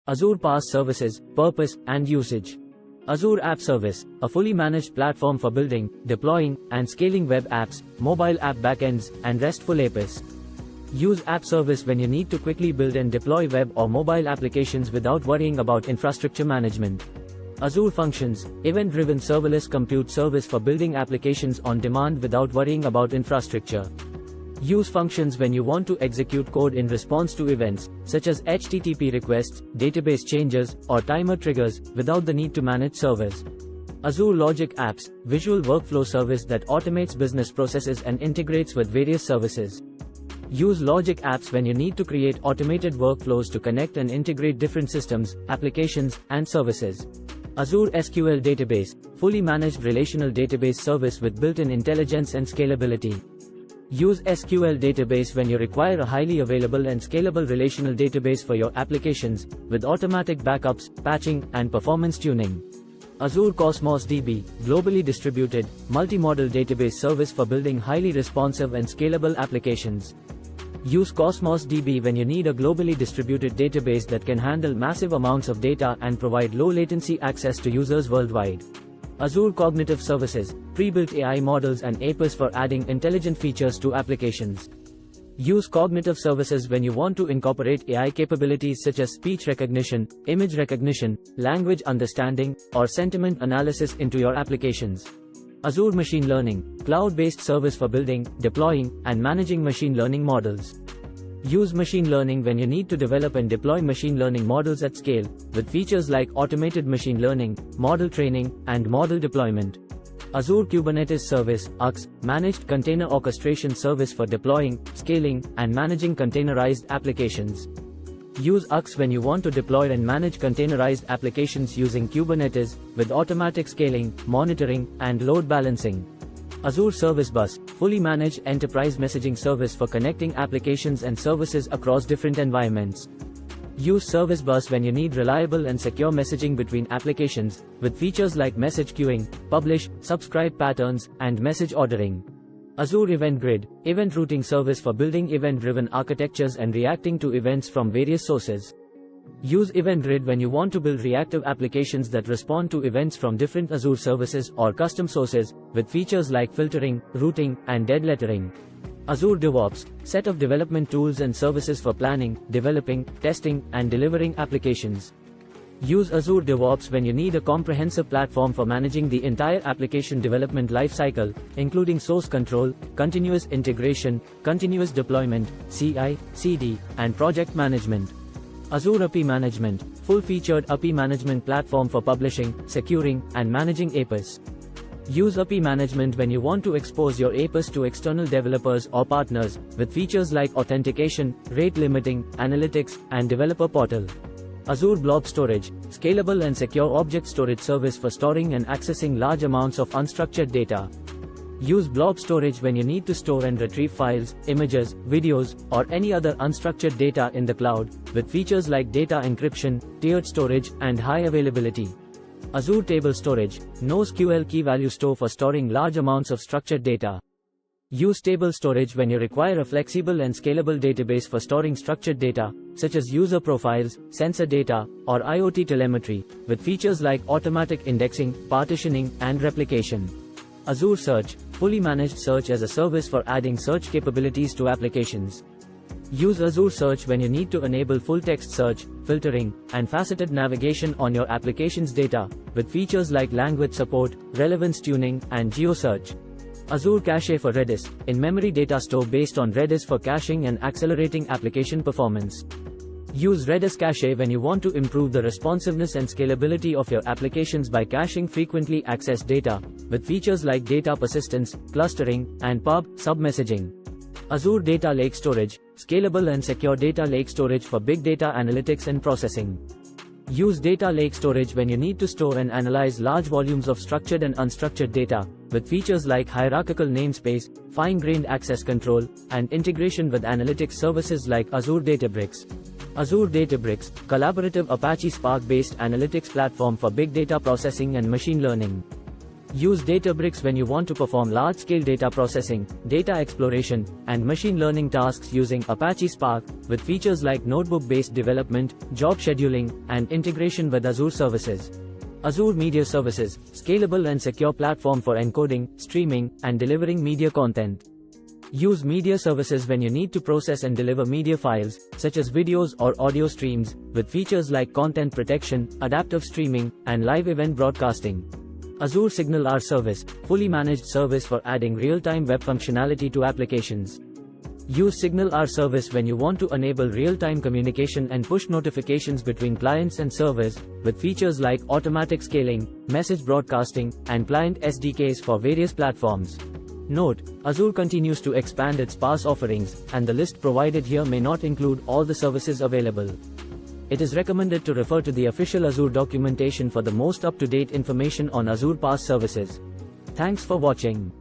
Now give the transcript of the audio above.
Azure PaaS Services, Purpose and Usage. Azure App Service, a fully managed platform for building, deploying, and scaling web apps, mobile app backends, and RESTful APIs. Use App Service when you need to quickly build and deploy web or mobile applications without worrying about infrastructure management. Azure Functions, event-driven serverless compute service for building applications on demand without worrying about infrastructure. Use functions when you want to execute code in response to events, such as HTTP requests, database changes, or timer triggers, without the need to manage servers. Azure Logic Apps, visual workflow service that automates business processes and integrates with various services. Use Logic Apps when you need to create automated workflows to connect and integrate different systems, applications, and services. Azure SQL Database, fully managed relational database service with built-in intelligence and scalability. Use SQL Database when you require a highly available and scalable relational database for your applications, with automatic backups, patching, and performance tuning. Azure Cosmos DB, globally distributed, multi-model database service for building highly responsive and scalable applications. Use Cosmos DB when you need a globally distributed database that can handle massive amounts of data and provide low-latency access to users worldwide. Azure Cognitive Services, pre-built AI models and APIs for adding intelligent features to applications. Use Cognitive Services when you want to incorporate AI capabilities such as speech recognition, image recognition, language understanding, or sentiment analysis into your applications. Azure Machine Learning, cloud-based service for building, deploying, and managing machine learning models. Use machine learning when you need to develop and deploy machine learning models at scale, with features like automated machine learning, model training, and model deployment. Azure Kubernetes Service, AKS, managed container orchestration service for deploying, scaling, and managing containerized applications. Use AKS when you want to deploy and manage containerized applications using Kubernetes, with automatic scaling, monitoring, and load balancing. Azure Service Bus, fully managed enterprise messaging service for connecting applications and services across different environments. Use Service Bus when you need reliable and secure messaging between applications, with features like message queuing, publish, subscribe patterns, and message ordering. Azure Event Grid, event routing service for building event-driven architectures and reacting to events from various sources. Use Event Grid when you want to build reactive applications that respond to events from different Azure services or custom sources, with features like filtering, routing, and dead lettering. Azure DevOps, set of development tools and services for planning, developing, testing, and delivering applications. Use Azure DevOps when you need a comprehensive platform for managing the entire application development lifecycle, including source control, continuous integration, continuous deployment, CI/CD, and project management. Azure API Management, full-featured API management platform for publishing, securing, and managing APIs. Use API Management when you want to expose your APIs to external developers or partners, with features like authentication, rate limiting, analytics, and developer portal. Azure Blob Storage, scalable and secure object storage service for storing and accessing large amounts of unstructured data. Use blob storage when you need to store and retrieve files, images, videos, or any other unstructured data in the cloud, with features like data encryption, tiered storage, and high availability. Azure Table Storage, NoSQL key value store for storing large amounts of structured data. Use table storage when you require a flexible and scalable database for storing structured data, such as user profiles, sensor data, or IoT telemetry, with features like automatic indexing, partitioning, and replication. Azure Search, fully managed search as a service for adding search capabilities to applications. Use Azure Search when you need to enable full-text search, filtering, and faceted navigation on your application's data, with features like language support, relevance tuning, and geo-search. Azure Cache for Redis, in-memory data store based on Redis for caching and accelerating application performance. Use Redis Cache when you want to improve the responsiveness and scalability of your applications by caching frequently accessed data, with features like data persistence, clustering, and pub/sub messaging. Azure Data Lake Storage, scalable and secure data lake storage for big data analytics and processing. Use data lake storage when you need to store and analyze large volumes of structured and unstructured data, with features like hierarchical namespace, fine-grained access control, and integration with analytics services like Azure Databricks. Azure Databricks, collaborative Apache Spark-based analytics platform for big data processing and machine learning. Use Databricks when you want to perform large-scale data processing, data exploration, and machine learning tasks using Apache Spark, with features like notebook-based development, job scheduling, and integration with Azure services. Azure Media Services, scalable and secure platform for encoding, streaming, and delivering media content. Use media services when you need to process and deliver media files, such as videos or audio streams, with features like content protection, adaptive streaming, and live event broadcasting. Azure Signal R Service, fully managed service for adding real-time web functionality to applications. Use Signal R Service when you want to enable real-time communication and push notifications between clients and servers, with features like automatic scaling, message broadcasting, and client SDKs for various platforms. Note: Azure continues to expand its PaaS offerings, and the list provided here may not include all the services available. It is recommended to refer to the official Azure documentation for the most up-to-date information on Azure PaaS services. Thanks for watching.